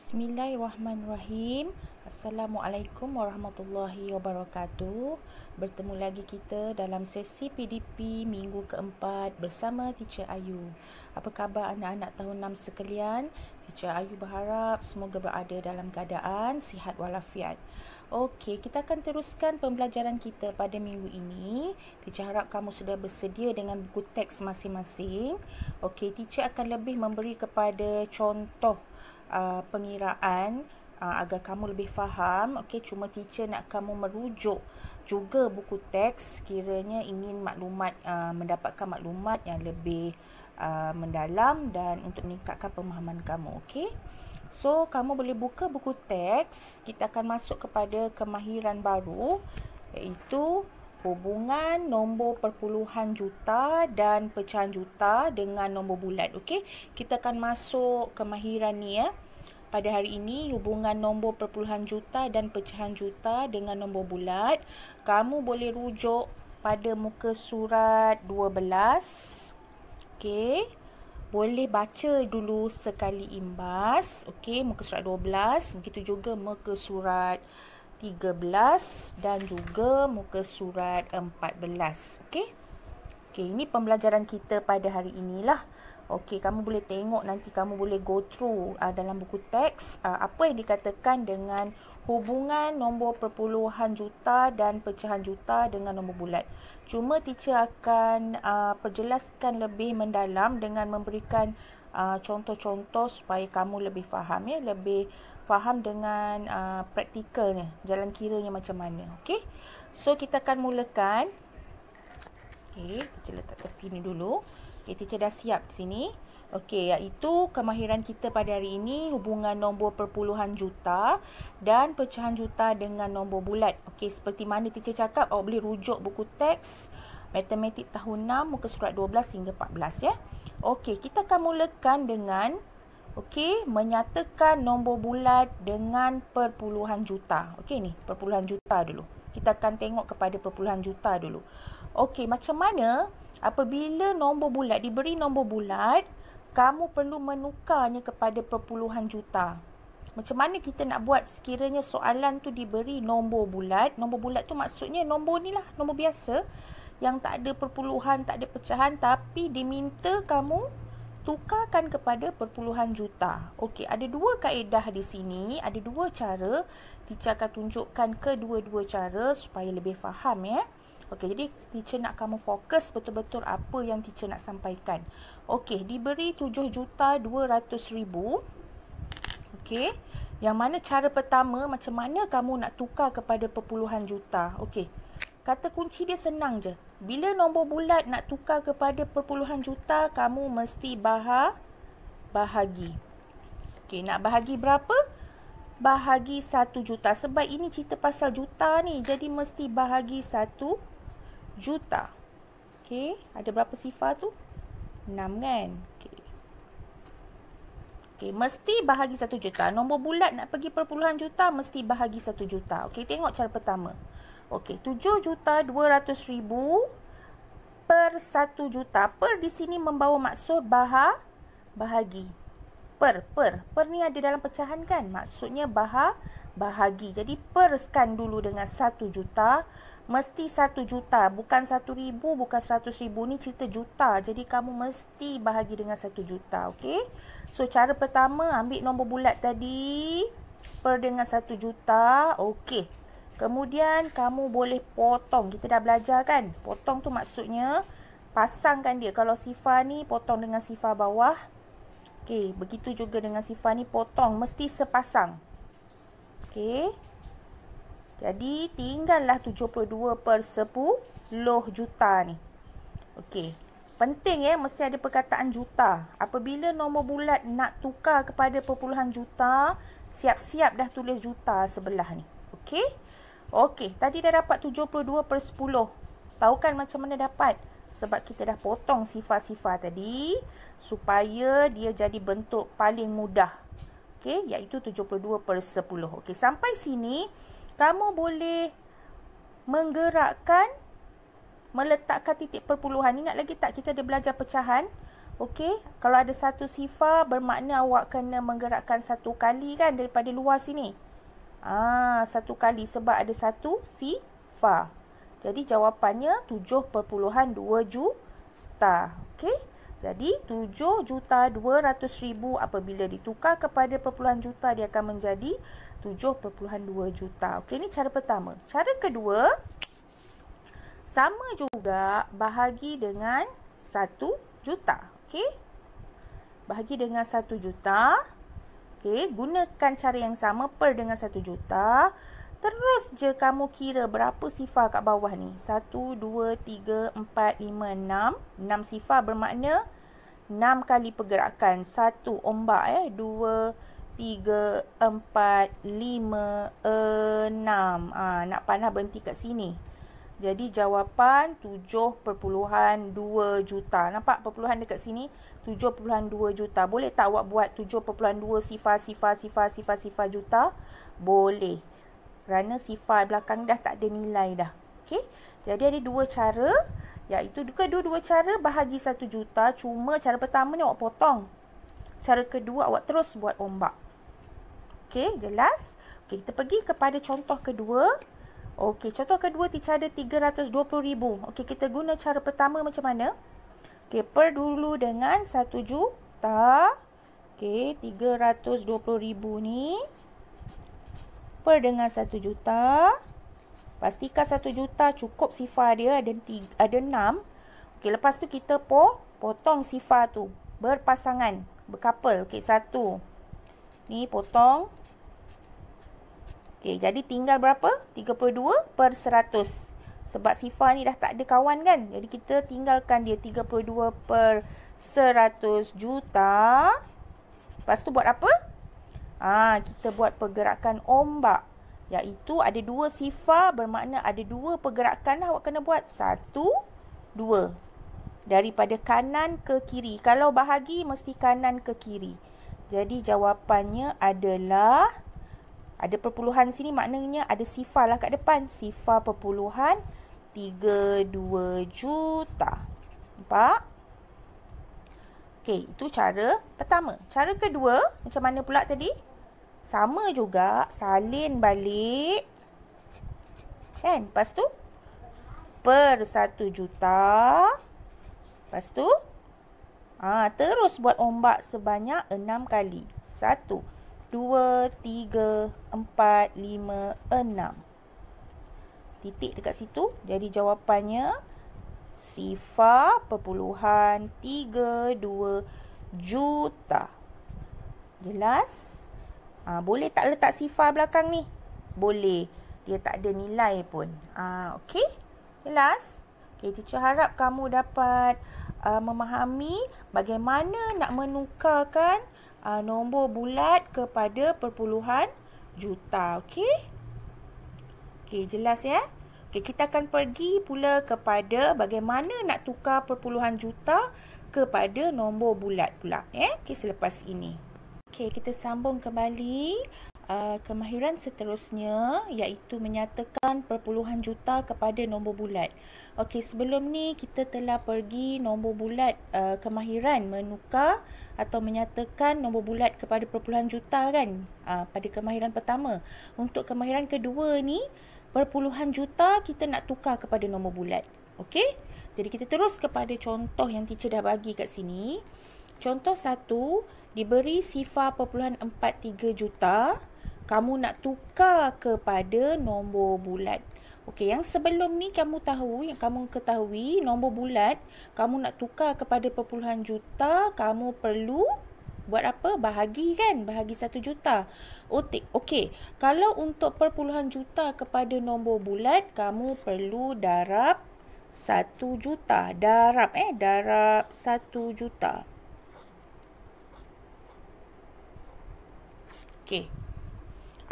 Bismillahirrahmanirrahim. Assalamualaikum warahmatullahi wabarakatuh. Bertemu lagi kita dalam sesi PDP minggu keempat bersama Teacher Ayu. Apa khabar anak-anak tahun 6 sekalian? Teacher Ayu berharap semoga berada dalam keadaan sihat walafiat. Okey, kita akan teruskan pembelajaran kita pada minggu ini. Teacher harap kamu sudah bersedia dengan buku teks masing-masing. Okey, teacher akan lebih memberi kepada contoh pengiraan agar kamu lebih faham. Okey, cuma teacher nak kamu merujuk juga buku teks sekiranya ingin mendapatkan maklumat yang lebih mendalam dan untuk meningkatkan pemahaman kamu. Okey, so kamu boleh buka buku teks. Kita akan masuk kepada kemahiran baru, iaitu hubungan nombor perpuluhan juta dan pecahan juta dengan nombor bulat. Okey, kita akan masuk kemahiran ni ya. Pada hari ini, hubungan nombor perpuluhan juta dan pecahan juta dengan nombor bulat. Kamu boleh rujuk pada muka surat 12. Okey, boleh baca dulu sekali imbas. Okey, muka surat 12. Begitu juga muka surat 13 dan juga muka surat 14. Okey. Okey, ini pembelajaran kita pada hari inilah. Okey, kamu boleh tengok nanti, kamu boleh go through dalam buku teks apa yang dikatakan dengan hubungan nombor perpuluhan juta dan pecahan juta dengan nombor bulat. Cuma teacher akan perjelaskan lebih mendalam dengan memberikan contoh-contoh supaya kamu lebih faham ya, lebih faham dengan praktikalnya, jalan kiranya macam mana. Okey, so kita akan mulakan. Okey, teacher letak tepi ni dulu. Okey, teacher dah siap di sini. Okey, iaitu kemahiran kita pada hari ini hubungan nombor perpuluhan juta dan pecahan juta dengan nombor bulat. Okey, seperti mana teacher cakap, awak boleh rujuk buku teks Matematik tahun 6 muka surat 12 hingga 14 ya. Okey, kita akan mulakan dengan menyatakan nombor bulat dengan perpuluhan juta. Okey, ni perpuluhan juta dulu. Kita akan tengok kepada perpuluhan juta dulu. Okey, macam mana apabila nombor bulat, diberi nombor bulat, kamu perlu menukarnya kepada perpuluhan juta. Macam mana kita nak buat sekiranya soalan tu diberi nombor bulat? Nombor bulat tu maksudnya nombor ni lah, nombor biasa yang tak ada perpuluhan, tak ada pecahan, tapi diminta kamu tukarkan kepada perpuluhan juta. Okey, ada dua kaedah di sini, ada dua cara. Teacher akan tunjukkan kedua-dua cara supaya lebih faham ya. Okey, jadi teacher nak kamu fokus betul-betul apa yang teacher nak sampaikan. Okey, diberi 7,200,000. Okey, yang mana cara pertama, macam mana kamu nak tukar kepada perpuluhan juta. Okey, kata kunci dia senang je. Bila nombor bulat nak tukar kepada perpuluhan juta, kamu mesti bahagi. Okey, nak bahagi berapa? Bahagi 1 juta. Sebab ini cerita pasal juta ni, jadi mesti bahagi 1 juta. Okey, ada berapa sifar tu? 6 kan? Okey, mesti bahagi 1 juta. Nombor bulat nak pergi perpuluhan juta, mesti bahagi 1 juta. Okey, tengok cara pertama. Okey, 7,200,000 per 1 juta. Per di sini membawa maksud bahagi. Per ni ada dalam pecahan kan? Maksudnya bahagi. Jadi perskan dulu dengan 1 juta. Mesti 1 juta, bukan 1,000, bukan 100,000. Ni cerita juta. Jadi kamu mesti bahagi dengan 1 juta. Okey. So cara pertama, ambil nombor bulat tadi, per dengan 1 juta. Okey. Kemudian kamu boleh potong. Kita dah belajar kan? Potong tu maksudnya pasangkan dia. Kalau sifar ni potong dengan sifar bawah. Okey, begitu juga dengan sifar ni potong, mesti sepasang. Okey. Jadi tinggallah 72 per 10 juta ni. Okey. Penting ya, mesti ada perkataan juta. Apabila nombor bulat nak tukar kepada perpuluhan juta, siap-siap dah tulis juta sebelah ni. Okey. Okey, tadi dah dapat 72 per 10. Tahu kan macam mana dapat? Sebab kita dah potong sifar-sifar tadi supaya dia jadi bentuk paling mudah. Okey, iaitu 72 per 10. Okey, sampai sini kamu boleh menggerakkan, meletakkan titik perpuluhan. Ingat lagi tak kita ada belajar pecahan? Okey, kalau ada satu sifar bermakna awak kena menggerakkan satu kali kan daripada luar sini. Satu kali sebab ada satu sifar. Jadi jawapannya 7.2 juta. Okey. Jadi 7.200.000 apabila ditukar kepada perpuluhan juta dia akan menjadi 7.2 juta. Okey, ini cara pertama. Cara kedua, sama juga bahagi dengan 1 juta. Okey. Bahagi dengan 1 juta. Okey, gunakan cara yang sama per dengan 1 juta. Terus je kamu kira berapa sifar kat bawah ni. 1, 2, 3, 4, 5, 6. 6 sifar bermakna 6 kali pergerakan. 1 ombak 2, 3, 4, 5, 6. Nak panah berhenti kat sini. Jadi jawapan 7.2 juta. Nampak perpuluhan dekat sini? 7.2 juta. Boleh tak awak buat 7.2 sifar juta? Boleh. Kerana sifar belakang dah tak ada nilai dah. Okey. Jadi ada dua cara. Iaitu kedua-dua cara bahagi 1 juta. Cuma cara pertama ni awak potong. Cara kedua awak terus buat ombak. Okey, jelas? Okey, kita pergi kepada contoh kedua. Okey, contoh kedua teacher ada 320,000. Okey, kita guna cara pertama macam mana? Okey, per dulu dengan 1 juta. Okey, 320,000 ni per dengan 1 juta. Pastikan 1 juta cukup sifar dia ada 6. Okey, lepas tu kita potong sifar tu berpasangan, berkapal. Okey, 1. Ni potong. Okey, jadi tinggal berapa? 32/100. Sebab sifar ni dah tak ada kawan kan? Jadi kita tinggalkan dia 32/100 juta. Lepas tu buat apa? Kita buat pergerakan ombak. Iaitu ada 2 sifar bermakna ada 2 pergerakan awak kena buat. 1, 2. Daripada kanan ke kiri. Kalau bahagi mesti kanan ke kiri. Jadi jawapannya adalah ada perpuluhan sini maknanya ada sifar lah kat depan. Sifar perpuluhan 32 juta. Nampak? Okey, itu cara pertama. Cara kedua, macam mana pula tadi? Sama juga, salin balik. Kan? Lepas tu, per 1 juta. Lepas tu, terus buat ombak sebanyak 6 kali. 1, 2, 3, 4, 5, 6. Titik dekat situ. Jadi jawapannya sifar perpuluhan 32 juta. Jelas? Boleh tak letak sifar belakang ni? Boleh. Dia tak ada nilai pun. Okey? Jelas? Okey, teacher harap kamu dapat memahami bagaimana nak menukarkan nombor bulat kepada perpuluhan juta. Okey? Okey, jelas ya? Okey, kita akan pergi pula kepada bagaimana nak tukar perpuluhan juta kepada nombor bulat pula. Okey, selepas ini. Okey, kita sambung kembali. Kemahiran seterusnya iaitu menyatakan perpuluhan juta kepada nombor bulat. Okey, sebelum ni kita telah pergi nombor bulat, kemahiran menukar atau menyatakan nombor bulat kepada perpuluhan juta kan, pada kemahiran pertama. Untuk kemahiran kedua ni, perpuluhan juta kita nak tukar kepada nombor bulat. Okey, jadi kita terus kepada contoh yang teacher dah bagi kat sini. Contoh 1, diberi sifar perpuluhan 43 juta. Kamu nak tukar kepada nombor bulat. Okey, yang sebelum ni kamu ketahui nombor bulat, kamu nak tukar kepada perpuluhan juta, kamu perlu buat apa? Bahagi kan? Bahagi 1 juta. Okey, kalau untuk perpuluhan juta kepada nombor bulat, kamu perlu darab 1 juta. Darab 1 juta. Okey.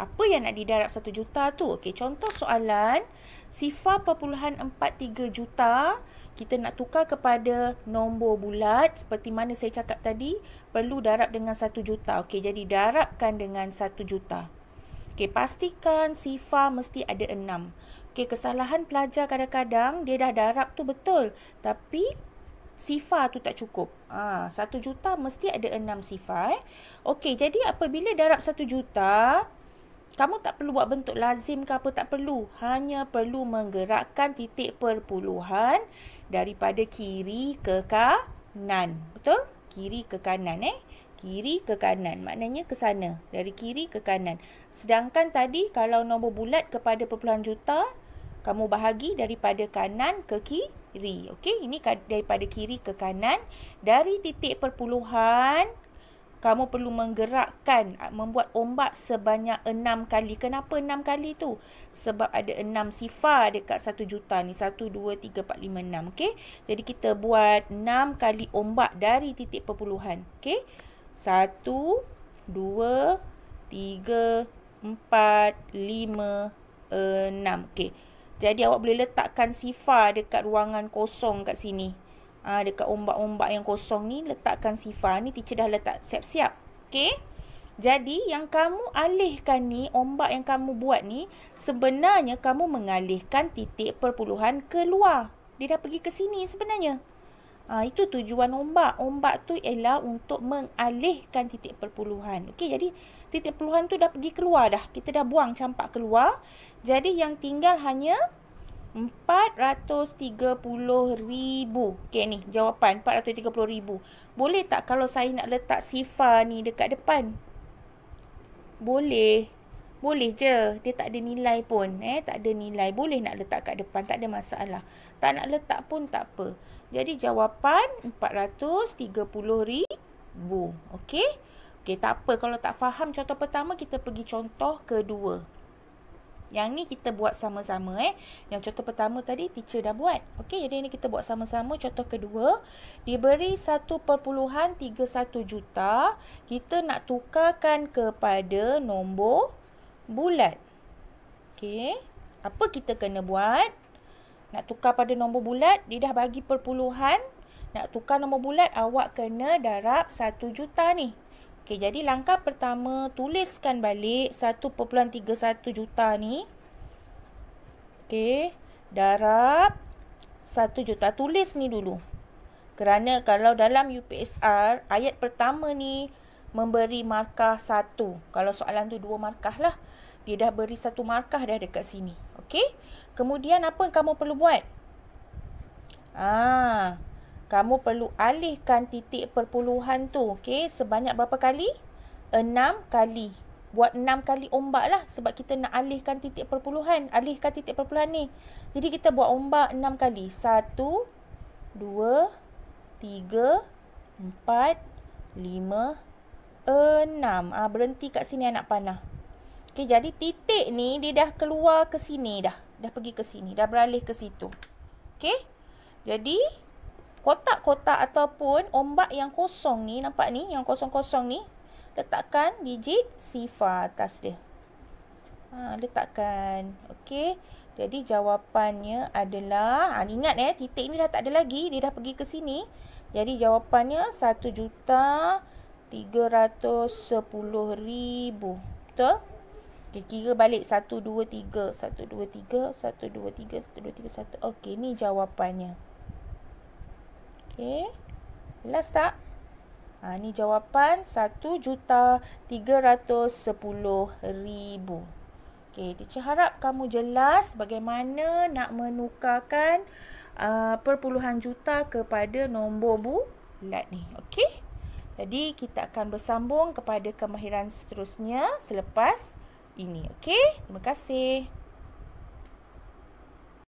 Apa yang nak didarab 1 juta tu? Okey, contoh soalan sifar perpuluhan 43 juta kita nak tukar kepada nombor bulat seperti mana saya cakap tadi, perlu darab dengan 1 juta. Okey, jadi darabkan dengan 1 juta. Okey, pastikan sifar mesti ada 6. Okey, kesalahan pelajar kadang-kadang dia dah darab tu betul, tapi sifar tu tak cukup. 1 juta mesti ada 6 sifar. Okey, jadi apabila darab 1 juta, kamu tak perlu buat bentuk lazim ke apa, tak perlu. Hanya perlu menggerakkan titik perpuluhan daripada kiri ke kanan. Betul? Kiri ke kanan kiri ke kanan. Maknanya ke sana. Dari kiri ke kanan. Sedangkan tadi kalau nombor bulat kepada perpuluhan juta, kamu bahagi daripada kanan ke kiri. Okey, ini daripada kiri ke kanan. Dari titik perpuluhan, kamu perlu menggerakkan, membuat ombak sebanyak 6 kali. Kenapa 6 kali tu? Sebab ada 6 sifar dekat 1 juta ni. 1, 2, 3, 4, 5, 6. Okey, jadi kita buat 6 kali ombak dari titik perpuluhan. Okey, 1, 2, 3, 4, 5, 6. Okey, jadi awak boleh letakkan sifar dekat ruangan kosong kat sini. Dekat ombak-ombak yang kosong ni, letakkan sifar. Ni teacher dah letak siap-siap. Okey. Jadi yang kamu alihkan ni, ombak yang kamu buat ni, sebenarnya kamu mengalihkan titik perpuluhan keluar. Dia dah pergi ke sini sebenarnya. Itu tujuan ombak. Ombak tu ialah untuk mengalihkan titik perpuluhan. Okey, jadi titik perpuluhan tu dah pergi keluar dah. Kita dah buang campak keluar. Jadi yang tinggal hanya 430,000. Okey ni jawapan 430,000. Boleh tak kalau saya nak letak sifar ni dekat depan? Boleh. Boleh je. Dia tak ada nilai pun. Tak ada nilai. Boleh nak letak kat depan. Tak ada masalah. Tak nak letak pun tak apa. Jadi jawapan 430,000. Okey. Okey, tak apa. Kalau tak faham contoh pertama, kita pergi contoh kedua. Yang ni kita buat sama-sama. Yang contoh pertama tadi teacher dah buat. Okey, jadi ini kita buat sama-sama. Contoh kedua, diberi 1.31 juta. Kita nak tukarkan kepada nombor bulat. Okey, apa kita kena buat? Nak tukar pada nombor bulat, dia dah bagi perpuluhan. Nak tukar nombor bulat, awak kena darab 1 juta ni. Okey, jadi langkah pertama, tuliskan balik 1.31 juta ni. Okey, darab 1 juta. Tulis ni dulu. Kerana kalau dalam UPSR, ayat pertama ni memberi markah 1. Kalau soalan tu 2 markah lah. Dia dah beri 1 markah dah dekat sini. Okey, kemudian apa yang kamu perlu buat? Kamu perlu alihkan titik perpuluhan tu. Okey, sebanyak berapa kali? 6 kali. Buat 6 kali ombak lah. Sebab kita nak alihkan titik perpuluhan. Alihkan titik perpuluhan ni. Jadi kita buat ombak 6 kali. 1, 2, 3, 4, 5, 6. Berhenti kat sini anak panah. Okey, jadi titik ni dia dah keluar ke sini dah. Dah pergi ke sini. Dah beralih ke situ. Okey. Jadi kotak-kotak ataupun ombak yang kosong ni, nampak ni, yang kosong-kosong ni, letakkan digit sifar atas dia. Letakkan. Okey. Jadi jawapannya adalah, ingat titik ni dah tak ada lagi, dia dah pergi ke sini. Jadi jawapannya 1.310.000. Betul? Okay, kira balik 1, 2, 3, 1, 2, 3, 1, 2, 3, 1, 2, 3, 1. Okey, ni jawapannya. Okey. Jelas tak? Ni jawapan 1.310.000. Okey, teacher harap kamu jelas bagaimana nak menukarkan perpuluhan juta kepada nombor bulat ni. Okey. Jadi kita akan bersambung kepada kemahiran seterusnya selepas ini. Okey. Terima kasih.